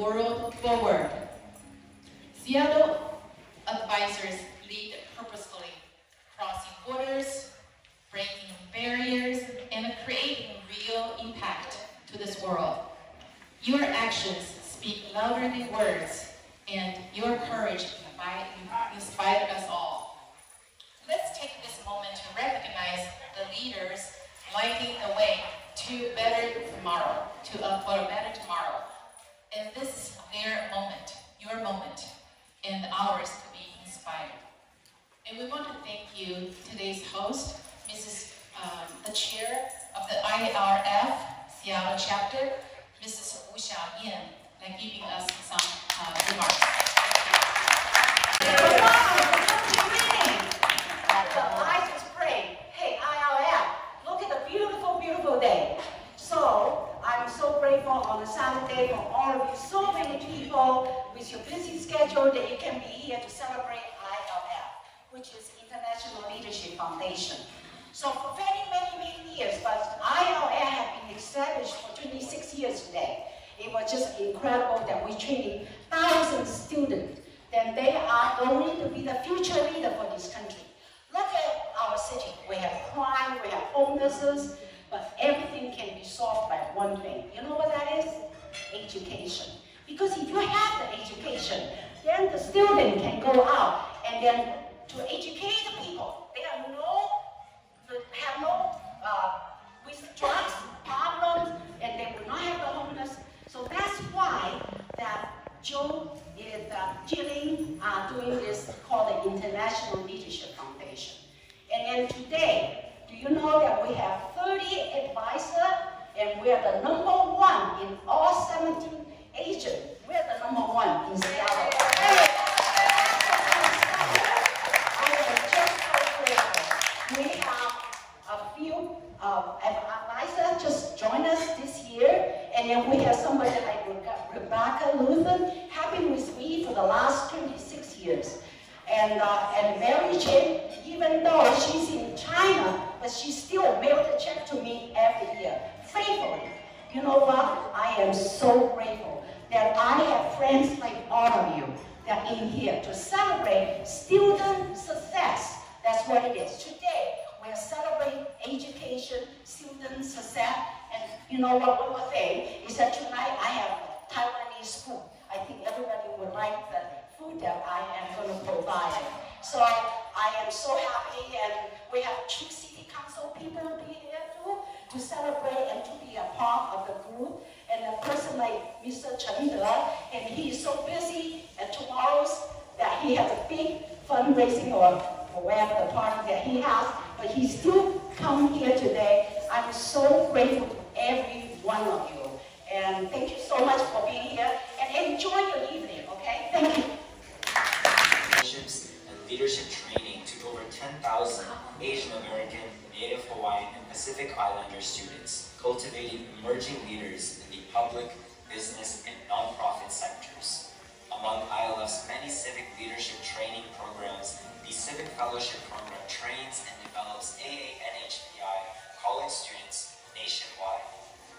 world forward. Seattle advisors lead purposefully, crossing borders, breaking barriers, and creating real impact to this world. Your actions speak louder than words, and your courage inspired us all. Let's take this moment to recognize the leaders lighting the way to better tomorrow, for a better tomorrow. And this is their moment, your moment, and ours to be inspired. And we want to thank you, today's host, the chair of the IRF Seattle chapter, Mrs. Wu Xiaoyan, for giving us some remarks. I just pray, hey, IRF, look at the beautiful, beautiful day. So I'm so grateful on a Saturday for all of you, so many people with your busy schedule that you can be here to celebrate ILF, which is International Leadership Foundation. So for many years, but ILF has been established for 26 years today. It was just incredible that we're training thousands of students, that they are going to be the future leader for this country. Look at our city. We have crime, we have homelessness, but everything can be solved by one thing. You know what that is? Education. Because if you have the education, then the student can go out and then to educate the people. They have no with drugs problems, and they will not have the homeless. So that's why that Joe and Jillian are doing this called the International Leadership Foundation. And then today, do you know that we have 30 advisors, and we are the #1 in all 17 agents. We are the #1 in Seattle. I am just so grateful. We have a few advisors just joined us this year, and then we have somebody like Rebecca Luther, have been with me for the last 26 years. And Mary Chen, even though she's in China, but she still mailed a check to me every year, faithfully. You know what? I am so grateful that I have friends like all of you that are in here to celebrate student success. That's what it is. Today, we're celebrating education, student success, and you know what, one more thing is that tonight I have Taiwanese food. I think everybody would like the food that I am going to provide. So I am so happy, and we have 2 city council people be here too to celebrate and to be a part of the group. And a person like Mr. Chen Thur, and he is so busy, and tomorrow's that he has a big fundraising or whatever the party that he has, but he still come here today. I'm so grateful to every one of you. And thank you so much for being here, and enjoy your evening, okay? Thank you. And leadership training to over 10,000 Asian American, Native Hawaiian, and Pacific Islander students, cultivating emerging leaders in the public, business, and nonprofit sectors. Among ILF's many civic leadership training programs, the Civic Fellowship Program trains and develops AA-NHPI college students nationwide.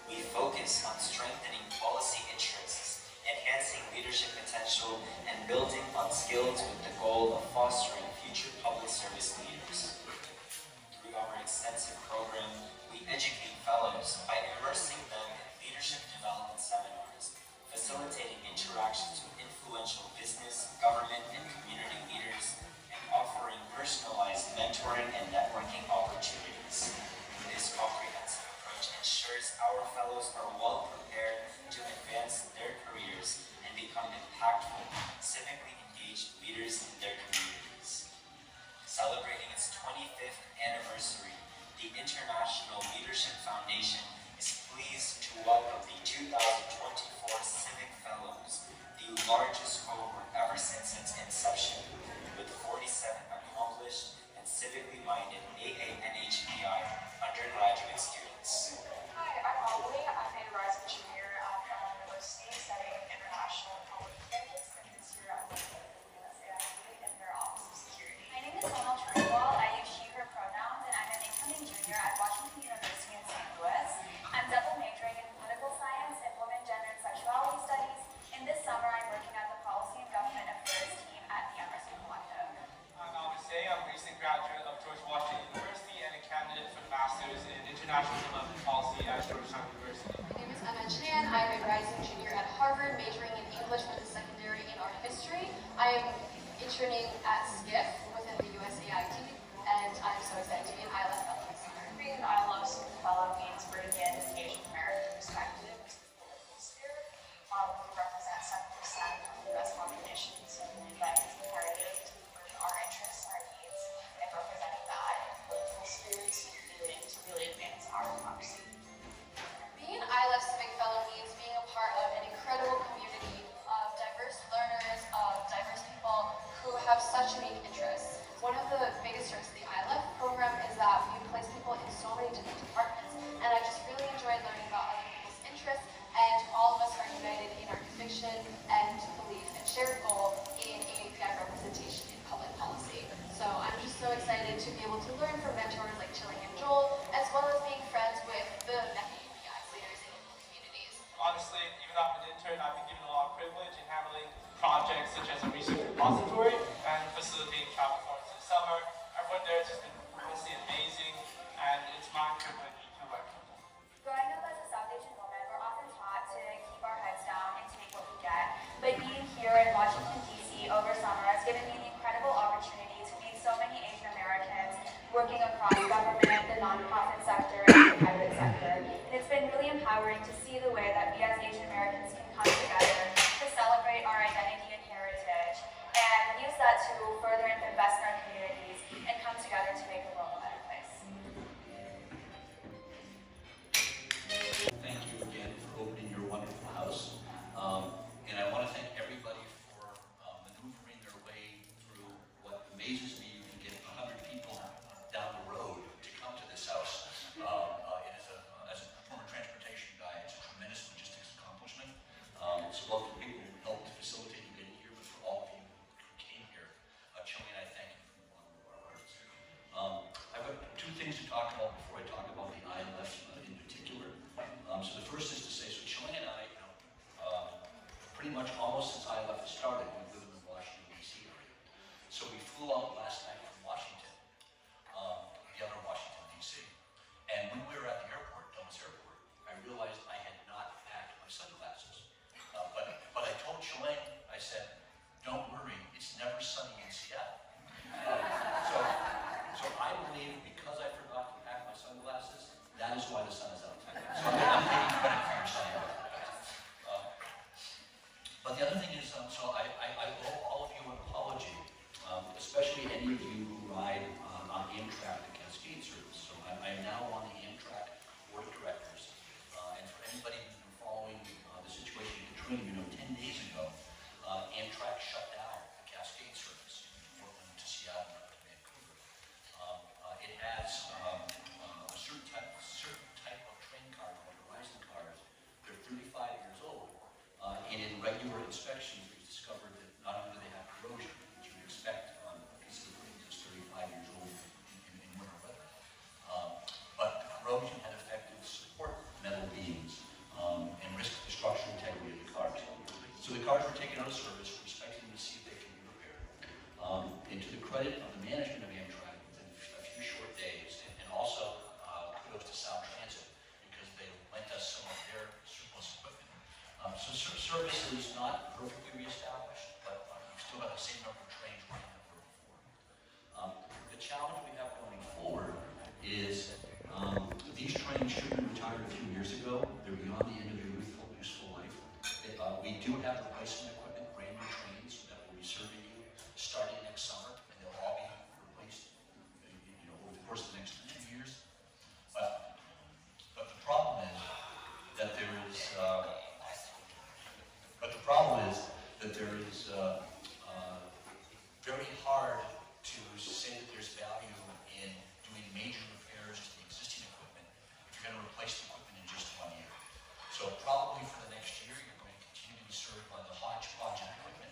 We focus on strengthening policy interests, enhancing leadership potential, and building on skills with the goal of fostering future public service leaders. Through our extensive program, we educate fellows by immersing them in leadership development seminars, facilitating interactions with influential business, government, and community leaders, and offering personalized mentoring and networking opportunities. This comprehensive approach ensures our fellows are well prepared to advance their careers and become impactful, civically engaged leaders in their communities. interning at SCIF within the USAID, and I'm so excited to be an ILF fellow this summer. Being an ILF student fellow means bringing in an Asian American perspective to the political sphere. We represent 7% of the U.S. population, so we believe that it's imperative to bring our interests, our needs, and representing that in the political sphere to really advance our democracy. Being an ILF Civic Fellow means being a part of an incredible community of diverse learners, of diverse people who have such unique interests. One of the biggest strengths of the ILF program is that we place people in so many different departments, and I just really enjoyed learning about other people's interests, and all of us are united in our conviction and belief and shared goal in AAPI representation in public policy. So I'm just so excited to be able to learn from mentors like Chilling and Joel, as well as being friends with the AAPI's leaders in local communities. Honestly, even though I'm an intern, I've been given a lot of privilege in handling projects such as a research repository and facilitating travel forums this summer. Everyone there has just been honestly amazing, and it's my privilege to work with them. Growing up as a South Asian woman, we're often taught to keep our heads down and take what we get. But being here in Washington, D.C. over summer has given me the incredible opportunity to meet so many Asian Americans working across government, the nonprofit sector, and the private sector. And it's been really empowering to see the way that we as Asian Americans can come together to celebrate our identity and heritage, and use that to further invest in our communities and come together to make the world a better place. Thank you again for opening your wonderful house. And I want to thank everybody for maneuvering their way through what amazes me. You can get 100 people down the road to come to this house. As a former transportation guy, it's a tremendous logistics accomplishment. So both the people who helped facilitate you getting here, but for all of you who came here, Chilling, I thank you from the bottom of our hearts. I've got two things to talk about before I talk about the ILF in particular. So the first is to say, so Chilling and I, pretty much almost since ILF has started, we've lived in the Washington, D.C. area. So we flew out last night from Washington, the other Washington, D.C. And when we were at the airport, Dulles Airport, I realized I had not packed my sunglasses. But I told Chilling, I said, don't worry, it's never sunny in Seattle. So I believe because I forgot to pack my sunglasses, that is why the sun is out. So I'm taking credit for your sunglasses. But the other thing is, so I owe all of you an apology, especially any of you who ride on Amtrak, the Cascade service. So I am now on the Amtrak board of directors. And for anybody who's been following the situation in Katrina, you know, 10 days ago, Amtrak shut down the Cascade service from Portland to Seattle to Vancouver. It has a certain type of train car called Horizon cars. They're 35 years old. And in regular inspections, we discovered that not only do they have corrosion, which you would expect on a piece of equipment that's 35 years old in winter weather, but the corrosion had affected support metal beams and risked the structural integrity of the cars. So the cars were taken out of service, we're expecting to see if they can be repaired. And to the credit of the management of Amtrak, within a few short days, and also kudos to Sound Transit, because they lent us some of their surplus equipment. So service is not perfectly reestablished, but we've still got the same number of trains running that were before. The challenge we have going forward is these trains should have been retired a few years ago. They're beyond the end of their useful life. We do have replacement equipment, brand new trains that will be serving you starting next summer, and they'll all be replaced over the course of the next 2 years. But the problem is that there is very hard to say that there's value in doing major repairs to the existing equipment if you're going to replace the equipment in just 1 year. So probably for the next year, you're going to continue to be served by the hodgepodge of equipment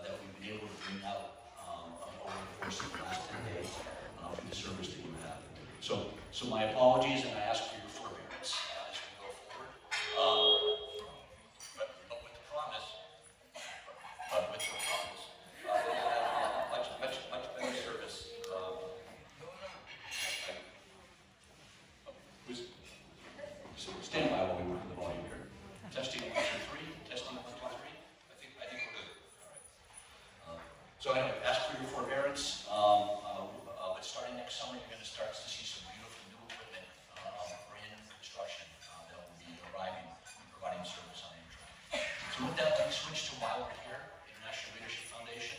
that we've been able to bring out over the course of the last 10 days for the service that you have. So my apologies, and I ask for your forbearance as we go forward. But with the promise, much better service. Stand by while we work on the volume here. Testing 1, 2, 3. Testing 1, 2, 3. I think we're good. All right. So anyway, ask So with that, let me switch to why we're here, International Leadership Foundation.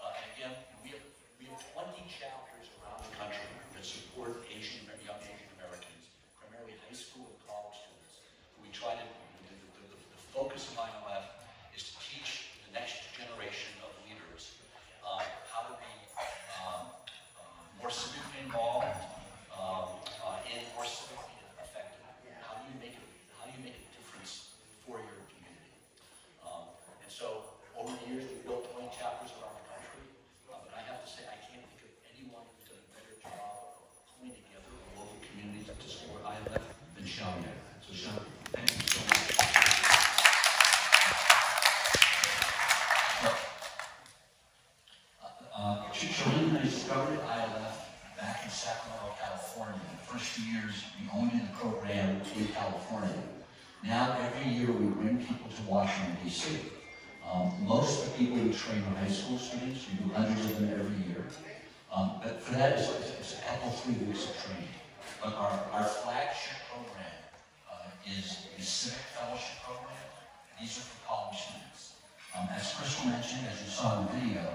And again, we have 20 chapters around the country that support young Asian Americans, primarily high school and college students. We try to, the focus of ILF is to teach the next generation of leaders how to be more civically involved and more civically effective. How do you make a difference for your community? And so over the years, we've built 20 chapters around the country. But I have to say, I can't think of anyone who's done a better job of pulling together the local communities to support ILF than Sean. So Sean, thank you so much. Shalene and I started ILF back in Sacramento, California. The first few years, we only did the program in California. Now, every year, we bring people to Washington, D.C. Most of the people we train are high school students. We do hundreds of them every year. But for that, it's a couple, 3 weeks of training. But our flagship program is the Civic Fellowship Program. These are for college students. As Crystal mentioned, as you saw in the video,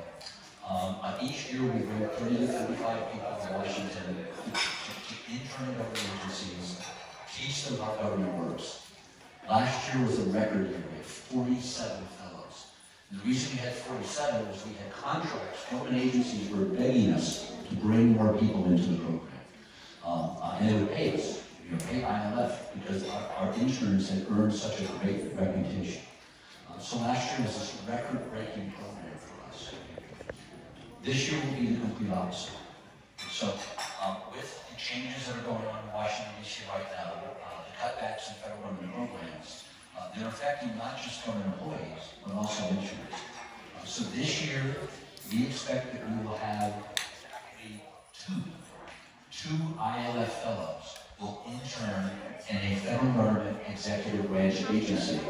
each year we bring 30 to 35 people to Washington to intern in government agencies, teach them how government works. Last year was a record year. We had 47 fellows. And the reason we had 47 was we had contracts. Government agencies were begging us to bring more people into the program. And they would pay us, pay ILF, because our interns had earned such a great reputation. So last year was this record-breaking program for us. This year will be the complete opposite. So with the changes that are going on in Washington, D.C. right now, the cutbacks in federal government programs, they're affecting not just government employees, but also interns. So this year, we expect that we will have two ILF fellows will intern in a federal government executive branch agency.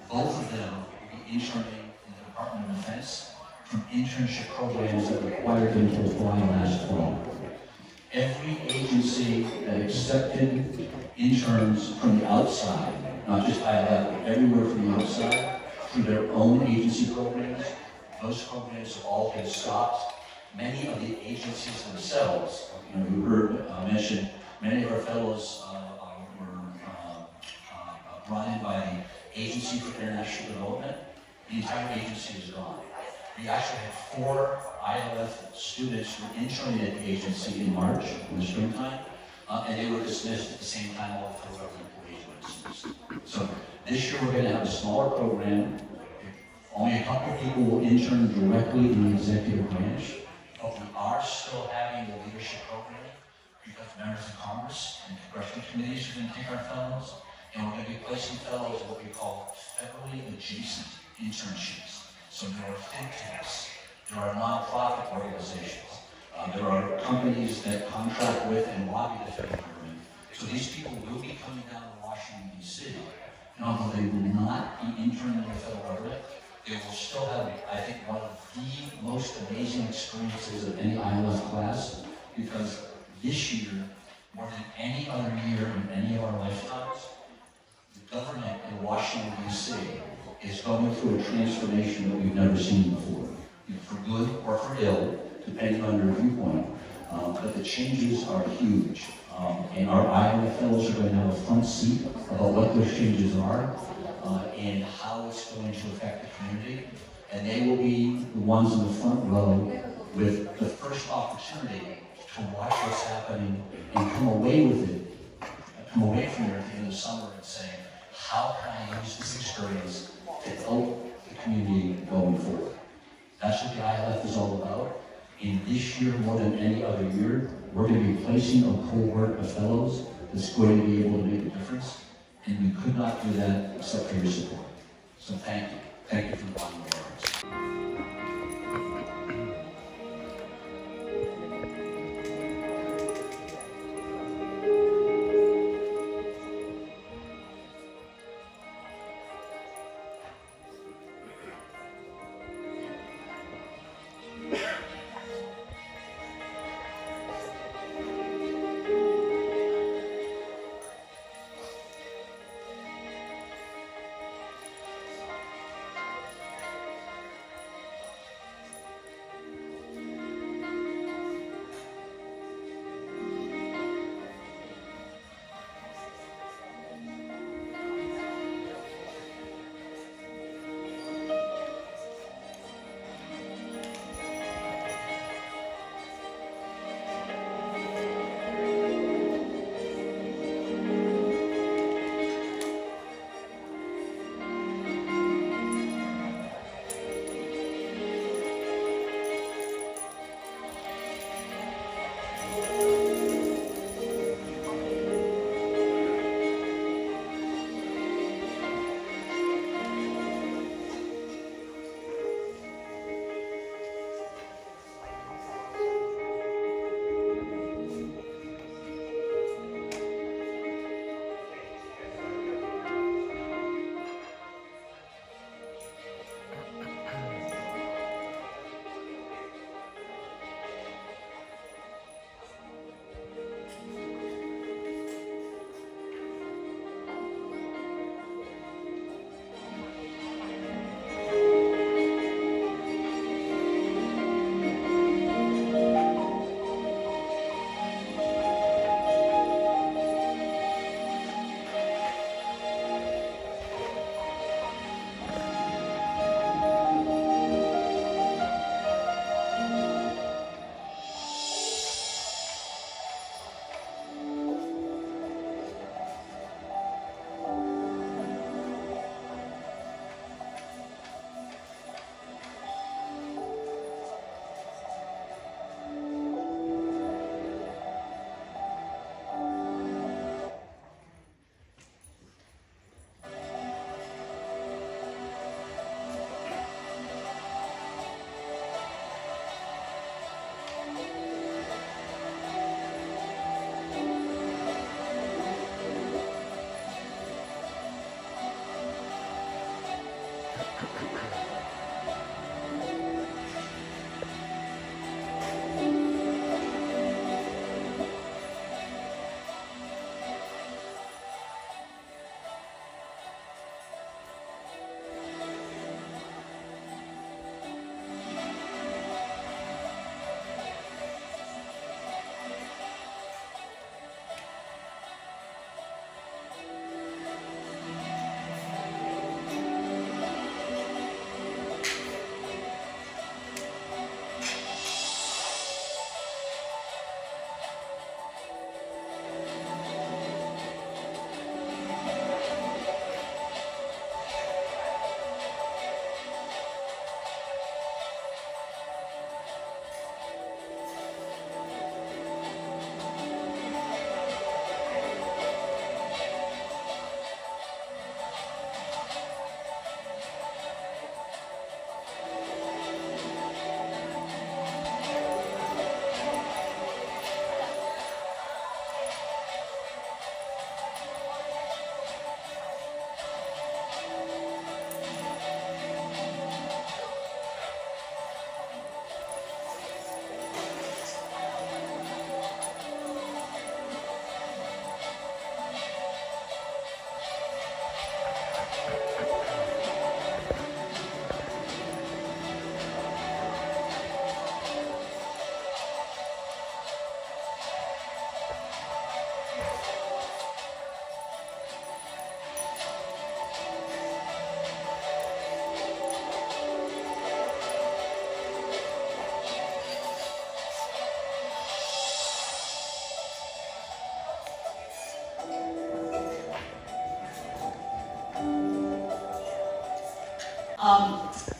Both of them will be interning in the Department of Defense from internship programs that required them to apply last fall. Every agency that accepted interns from the outside, not just ILF, but everywhere from the outside, through their own agency programs, those programs have all been stopped. Many of the agencies themselves, you heard mentioned, many of our fellows were brought in by the Agency for International Development. The entire agency is gone. We actually had 4 ILF students who were interning at the agency in March, in the springtime, and they were dismissed at the same time all the federal government employees were dismissed. So this year we're going to have a smaller program. Only a couple of people will intern directly in the executive branch, but we are still having the leadership program because members of Congress and congressional committees are going to take our fellows, and we're going to be placing fellows in what we call federally adjacent internships. So there are think tanks, there are nonprofit organizations, there are companies that contract with and lobby the federal government. So these people will be coming down to Washington, D.C., and although they will not be interning in the federal government, they will still have, I think, one of the most amazing experiences of any ILF class, because this year, more than any other year in any of our lifetimes, the government in Washington, D.C. is going through a transformation that we've never seen before, for good or for ill, depending on your viewpoint. But the changes are huge, and our ILF fellows are going to have a front seat about what those changes are, and how it's going to affect the community. And they will be the ones in the front row with the first opportunity to watch what's happening and come away with it, come away from there at the end of the summer and say, how can I use this experience to help the community going forward? That's what the ILF is all about. And this year, more than any other year, we're going to be placing a cohort of fellows that's going to be able to make a difference. And we could not do that except for your support. So thank you. Thank you for the kind words.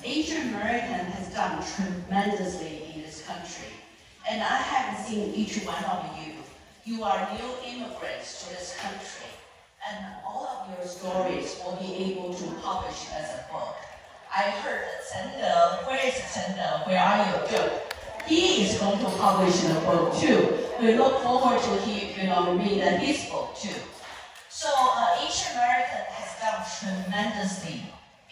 Asian American has done tremendously in this country. And I haven't seen each one of you. You are new immigrants to this country. And all of your stories will be able to publish as a book. I heard that Senda, where is Senda? Where are you? He is going to publish a book too. We look forward to read his book too. So Asian American has done tremendously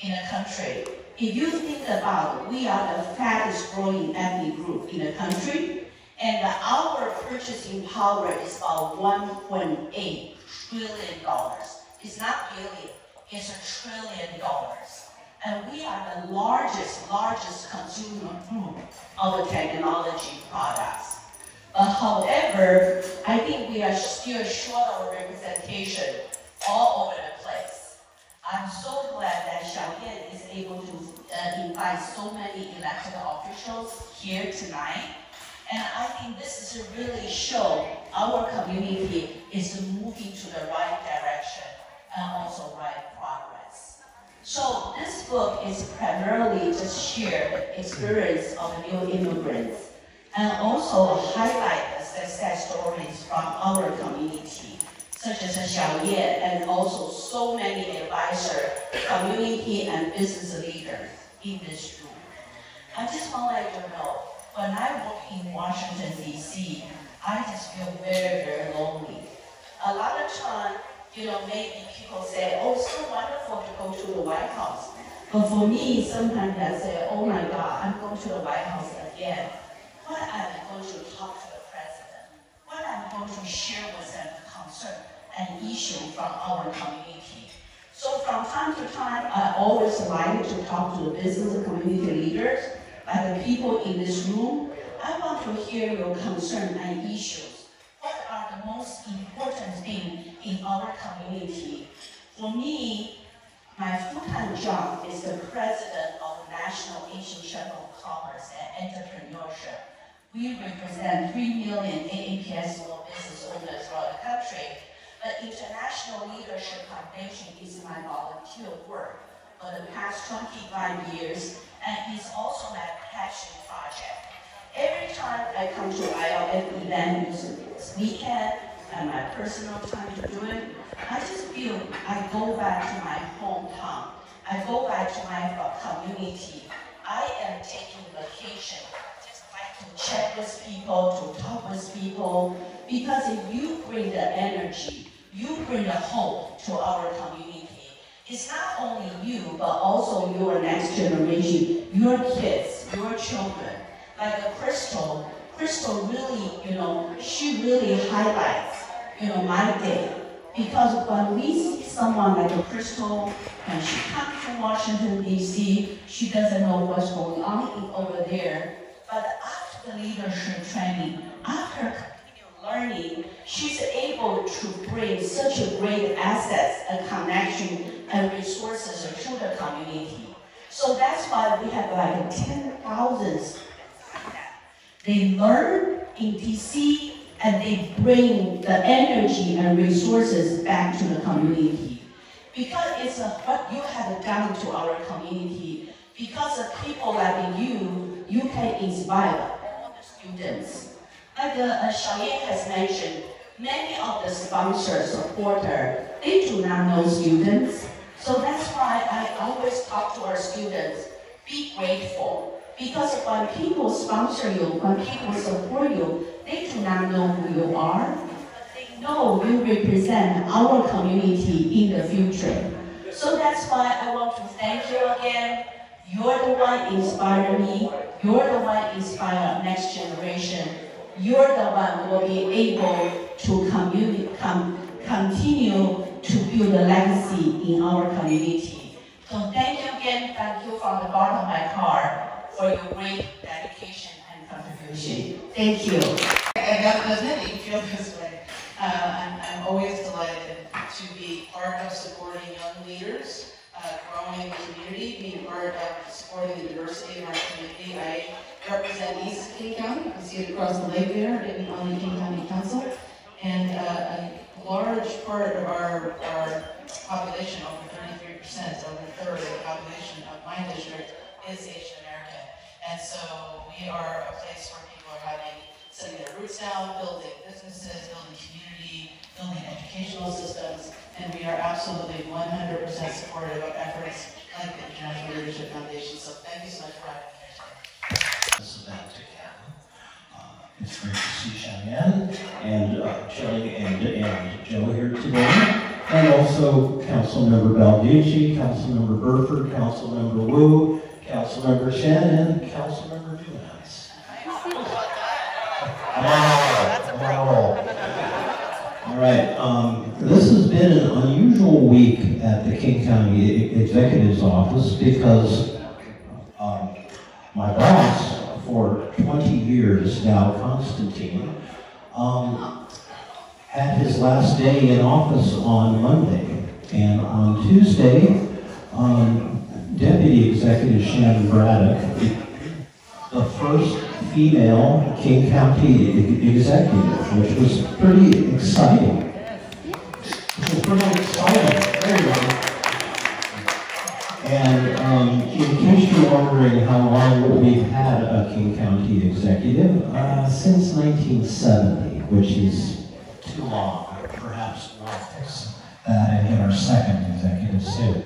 in the country. If you think about it, we are the fastest growing ethnic group in the country, and our purchasing power is about $1.8 trillion. It's not billion, it's $1 trillion. And we are the largest consumer group of technology products. However, I think we are still short of representation all over the place. I'm so glad that Xiaoyan is able to invite so many elected officials here tonight. And I think this is really show our community is moving to the right direction and also right progress. So this book is primarily just share the experience of new immigrants and also highlight the success stories from our community, such as Xiaoyan and also so many advisors, community and business leaders in this room. I just want to let you know, when I work in Washington, D.C., I just feel very, very lonely. A lot of time, maybe people say, oh, it's so wonderful to go to the White House. But for me, sometimes I say, oh my God, I'm going to the White House again. What am I going to talk to the president? What am I going to share with them concern and issue from our community? So from time to time, I always like to talk to the business and community leaders, like the people in this room. I want to hear your concern and issues. What are the most important things in our community? For me, my full-time job is the president of the National Asian Chamber of Commerce and Entrepreneurship. We represent 3 million AAPS small business owners throughout the country. But International Leadership Foundation is my volunteer work for the past 25 years, and it's also my passion project. Every time I come to ILF event this weekend and my personal time to do it, I just feel I go back to my hometown. I go back to my community. I am taking vacation, just like to chat with people, to talk with people, because if you bring the energy, you bring the hope to our community, It's not only you, but also your next generation, your kids, your children. Like Crystal really, she really highlights, my day. Because when we see someone like a Crystal, and she comes to Washington, D.C., she doesn't know what's going on over there. But after the leadership training, after continued learning, she's able to bring such a great assets, a connection, and resources to the community. So that's why we have like 10,000. They learn in DC, and they bring the energy and resources back to the community. Because it's what you have done to our community, because of people like you can inspire all the students. Like Xiaoyan has mentioned, many of the sponsors, supporters, they do not know students. So that's why I always talk to our students, be grateful. Because when people sponsor you, when people support you, they do not know who you are, but they know you represent our community in the future. So that's why I want to thank you again. You're the one inspire me. You're the one inspire next generation. You're the one who will be able to continue to build a legacy in our community. So thank you again. Thank you from the bottom of my heart for your great dedication and contribution. Thank you. I got to admit, you feel this way. I'm always delighted to be part of supporting young leaders, growing the community, being part of supporting the diversity of our community. I represent East King County. You can see it across the lake there, on the King County Council. And a large part of our population, over 33%, over a third of the population of my district, is Asian American. And so we are a place where people are setting their roots down, building businesses, building community, building educational systems, and we are absolutely 100% supportive of efforts like the International Leadership Foundation. So thank you so much for having me here today. This event again. It's great to see Xiaoyan and Chili and Joe here today. And also Councilmember Balducci, Councilmember Burford, Councilmember Wu, Councilmember Shen, and Councilmember Dumas. All right, this has been an unusual week at the King County Executive's Office because my boss for 20 years now, Constantine, had his last day in office on Monday. And on Tuesday, Deputy Executive Shannon Braddock, the first female King County executive, which was pretty exciting. Very well. And in case you're wondering how long we've had a King County executive, since 1970, which is too long. Perhaps we'll fix that and get our second executive soon.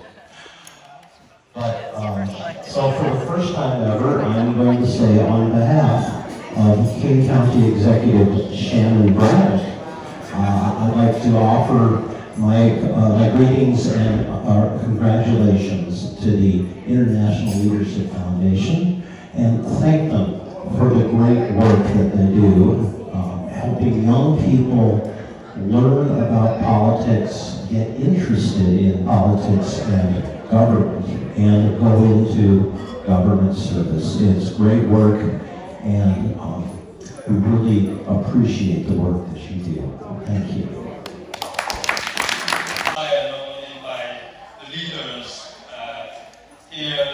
But, so for the first time ever, I'm going to say on behalf of King County Executive Shannon Braddock, I'd like to offer my greetings and congratulations to the International Leadership Foundation and thank them for the great work that they do, helping young people learn about politics, get interested in politics and government, and go into government service. It's great work, and we really appreciate the work that you do. Thank you. Leaders here,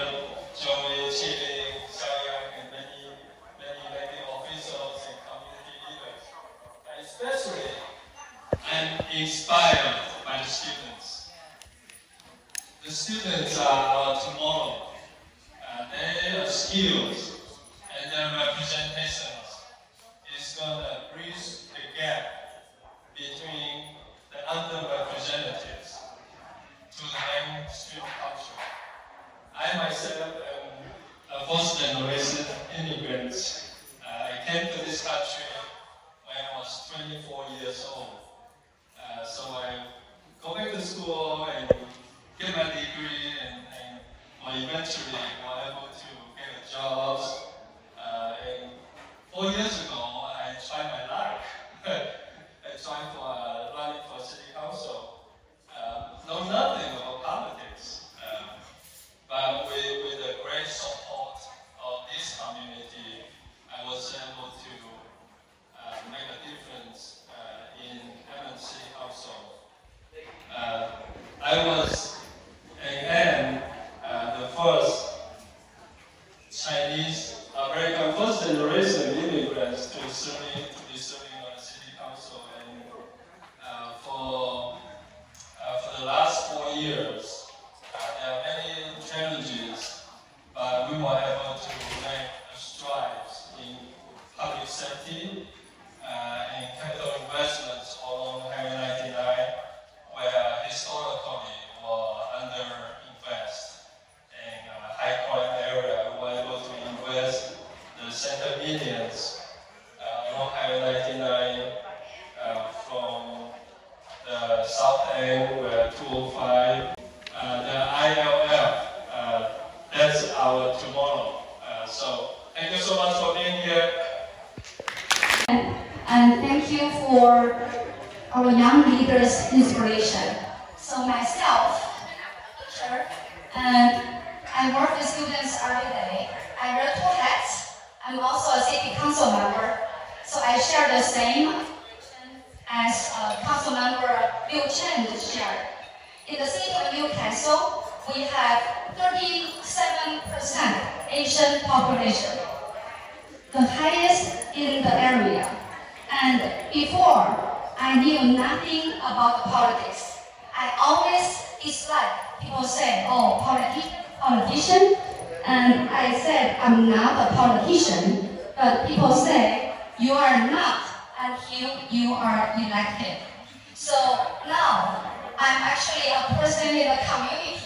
Joey, Chili, Xiaoyan, and many officials and community leaders. Especially, I'm inspired by the students. The students are our tomorrow. Their skills and their representations is going to bridge the gap between the underrepresented to the mainstream culture. I myself am a first generation immigrant. I came to this country when I was 24 years old. So I go back to school and get my degree and eventually were able to get a job. And 4 years ago, I tried my luck. I tried for running for city council. Know nothing about politics, but with the great support of this community, I was able to make a difference in Hammond City Council. I was and am the first Chinese American first generation immigrants to be serving on the city council, and for the last 4 years, there are many challenges, but we were able to make strides in public safety and capital investments along Highway 99, where historically were underinvested. In high crime area, we were able to invest the center millions along Highway 99 from the south end, where 205, the ILF, that's our tomorrow. So thank you so much for being here. And thank you for our young leaders' inspiration. So myself, teacher, and I work with students every day. I wear 2 hats. I'm also a city council member. So I share the same as council member Liu Chen just shared. In the city of Newcastle, we have 37% Asian population, the highest in the area. And before, I knew nothing about politics. I always dislike people say, oh, politician. And I said, I'm not a politician. But people say, you are not until you are elected. So now, I'm actually a person in the community.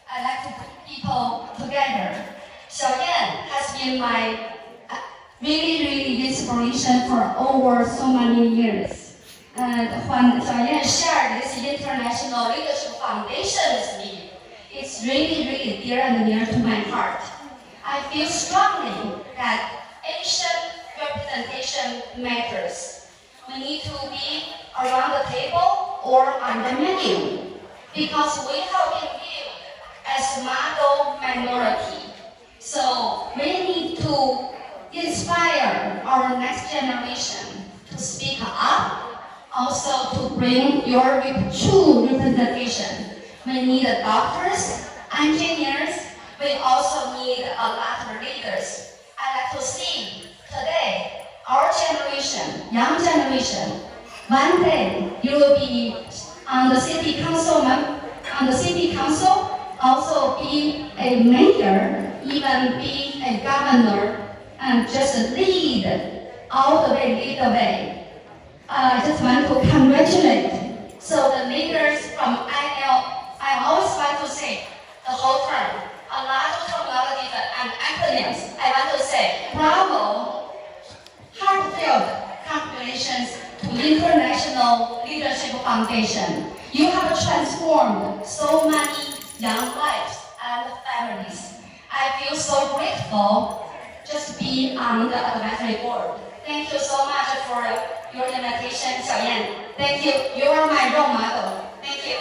I like to put people together. Xiaoyan has been my really inspiration for over so many years. And when Xiaoyan shared this International Leadership Foundation with me, it's really dear and near to my heart. I feel strongly that Asian representation matters. We need to be around the table or on the menu, because we have been viewed as model minority. So we need to inspire our next generation to speak up, also to bring your true representation. We need doctors, engineers, we also need a lot of leaders. I like to see today, our generation, young generation, one day you will be on the city council, also be a mayor, even be a governor, and just lead all the way. I just want to congratulate. So the leaders from I always want to say the whole term, a lot of terminologies and acronyms. I want to say bravo, heartfelt congratulations to International Leadership Foundation. You have transformed so many young lives and families. I feel so grateful just to be on the advisory board. Thank you so much for your invitation, Xiaoyan. Thank you. You are my role model. Thank you.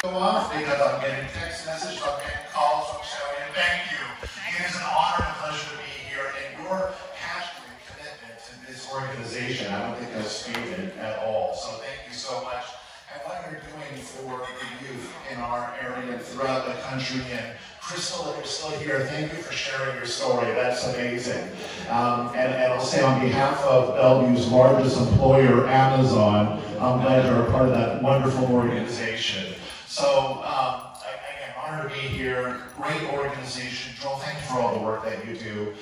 Go off because I'm getting text messages, I'm getting calls from Xiaoyan. Thank you. It is an honor and pleasure to be here, and your passion and commitment to this organization, I don't think I've stated at all. So thank you so much. And what you're doing for the youth in our area and throughout the country. And Crystal, if you're still here, thank you for sharing your story. That's amazing. And I'll say on behalf of Bellevue's largest employer, Amazon, I'm glad you're a part of that wonderful organization. So, again, honored to be here. Great organization. Joel, thank you for all the work that you do.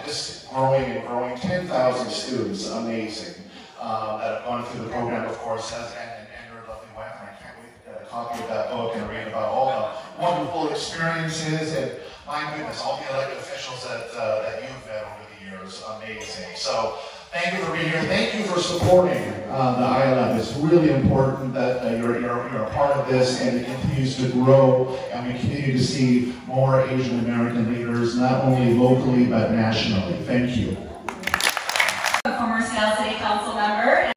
Just growing and growing. 10,000 students, amazing, that have gone through the program, of course, and your lovely wife. And I can't wait to get a copy of that book and read about all the wonderful experiences. And my goodness, all the elected officials that you've met over the years, amazing. So, Thank you for being here. Thank you for supporting the ILF. It's really important that you're a part of this, and it continues to grow, and we continue to see more Asian American leaders, not only locally but nationally. Thank you. A former Seattle City Council member,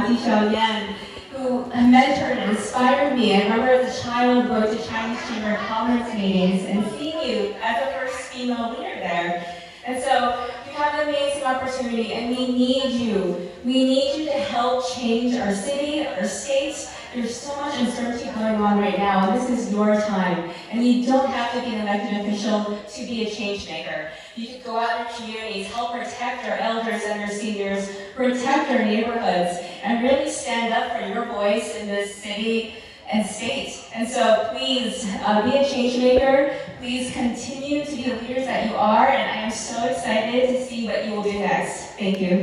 Yan, who mentored and inspired me. I remember as a child going to Chinese Chamber of Commerce meetings and seeing you as the first female leader there. And so you have an amazing opportunity, and we need you. We need you to help change our city, our states. There's so much uncertainty going on right now, and this is your time. And you don't have to be an elected official to be a change maker. You can go out in your communities, help protect our elders and our seniors, protect our neighborhoods, and really stand up for your voice in this city and state. And so please be a change maker. Please continue to be the leaders that you are, and I am so excited to see what you will do next. Thank you.